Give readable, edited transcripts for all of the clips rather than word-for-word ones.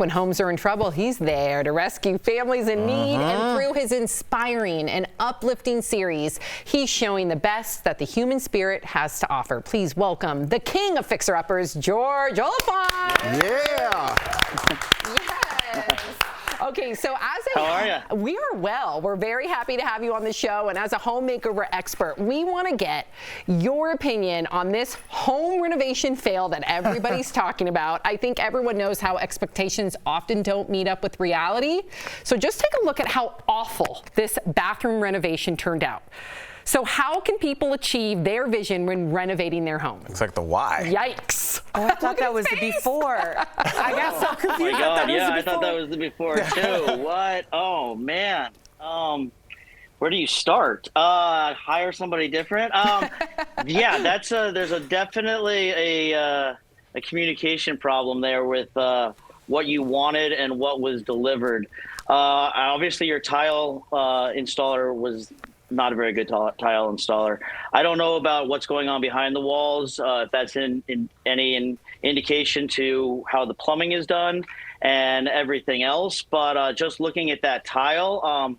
when homes are in trouble, he's there to rescue families in need. And through his inspiring and uplifting series, he's showing the best that the human spirit has to offer. Please welcome the king of fixer-uppers, George Oliphant. Yeah. Yes. Okay, so How are you? we are well. We're very happy to have you on the show. And as a home makeover expert, we want to get your opinion on this home renovation fail that everybody's talking about. I think everyone knows how expectations often don't meet up with reality. So just take a look at how awful this bathroom renovation turned out. So how can people achieve their vision when renovating their home? Looks like the why. Yikes. Oh, I thought that was the before. I got so confused. Oh my God, I thought that was the before too. What? Oh man. Where do you start? Hire somebody different? Yeah, there's definitely a communication problem there with what you wanted and what was delivered. Obviously, your tile installer was not a very good tile installer. I don't know about what's going on behind the walls, if that's in any indication to how the plumbing is done and everything else. But just looking at that tile,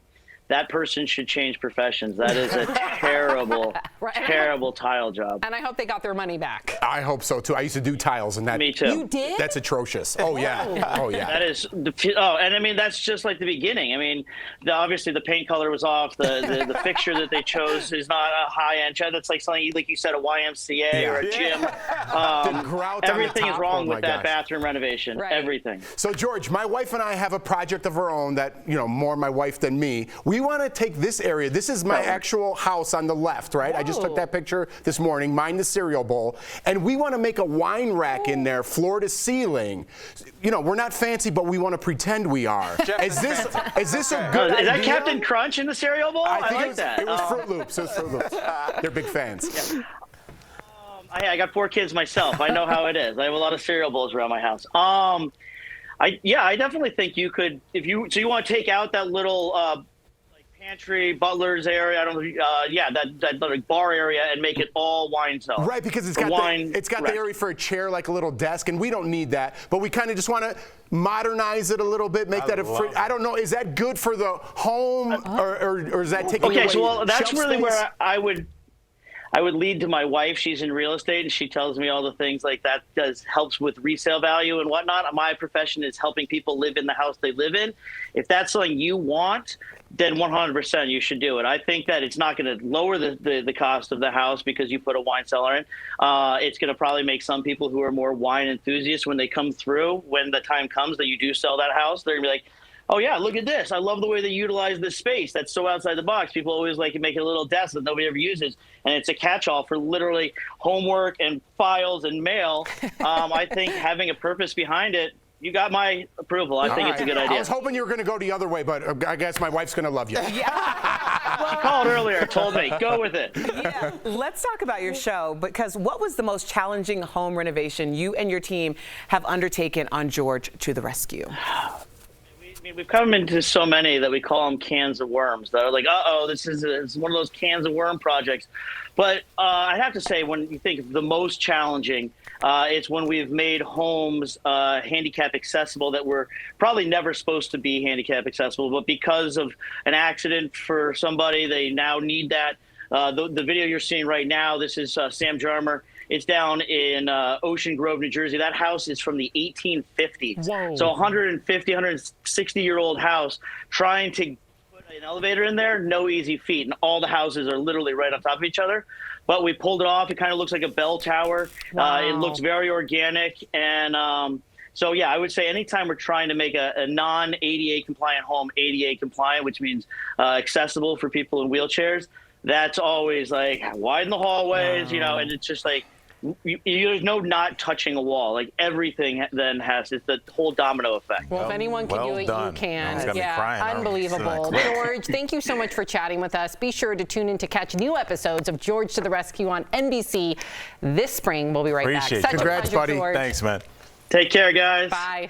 that person should change professions. That is a terrible, terrible tile job. And I hope they got their money back. I hope so too. I used to do tiles, and that. Me too. You did? That's atrocious. Oh yeah. Oh yeah. That is. And I mean that's just like the beginning. I mean, obviously the paint color was off. The fixture that they chose is not a high end. That's like something like you said, a YMCA or a gym. The grout on Everything the is top. wrong Oh, with my that gosh. bathroom renovation. Right. Everything. So George, my wife and I have a project of our own that, more my wife than me. We want to take this area. This is my actual house on the left, right? I just took that picture this morning, mine the cereal bowl. And we want to make a wine rack in there, floor to ceiling. We're not fancy, but we want to pretend we are. Is this a good idea? Is that Captain Crunch in the cereal bowl? I think like that. It was Fruit Loops. It was Fruit Loops. They're big fans. Yeah. I got 4 kids myself. I know how it is. I have a lot of cereal bowls around my house. I definitely think you could, you want to take out that little pantry, butler's area. I don't know. That like bar area and make it all wine cellar. Right, because it's got the area for a chair, like a little desk, and we don't need that. But we kind of just want to modernize it a little bit, make that I don't know. Is that good for the home, or is that taking away? Okay, so that's shelf really space? where I would lead to my wife. She's in real estate, and she tells me all the things like that helps with resale value and whatnot. My profession is helping people live in the house they live in. If that's something you want, then 100% you should do it. I think that it's not going to lower the cost of the house because you put a wine cellar in. It's going to probably make some people who are more wine enthusiasts, when they come through, when the time comes that you do sell that house, they're going to be like, oh yeah, look at this. I love the way they utilize this space. That's so outside the box. People always like to make it a little desk that nobody ever uses. And it's a catch-all for literally homework and files and mail. I think having a purpose behind it, you got my approval. I think it's a good idea. I was hoping you were going to go the other way, but I guess my wife's going to love you. She called earlier, told me, go with it. Yeah. Let's talk about your show, because what was the most challenging home renovation you and your team have undertaken on George to the Rescue? We've come into so many that we call them cans of worms. That are like, this is one of those cans of worm projects. But I'd have to say, when you think of the most challenging, it's when we've made homes handicap accessible that were probably never supposed to be handicap accessible, but because of an accident for somebody, they now need that. The video you're seeing right now, this is Sam Jarmer. It's down in Ocean Grove, New Jersey. That house is from the 1850s. Whoa. So 150, 160-year-old house, trying to put an elevator in there, no easy feat. And all the houses are literally right on top of each other. But we pulled it off. It kind of looks like a bell tower. Wow. It looks very organic. And so, yeah, I would say anytime we're trying to make a non-ADA compliant home ADA compliant, which means accessible for people in wheelchairs, that's always like widen the hallways, and it's just like, there's no not touching a wall. Like everything then has the whole domino effect. Well, if anyone can do it, you can. Yeah, unbelievable. George, thank you so much for chatting with us. Be sure to tune in to catch new episodes of George to the Rescue on NBC this spring. We'll be right back. Congrats, buddy. George. Thanks, man. Take care, guys. Bye.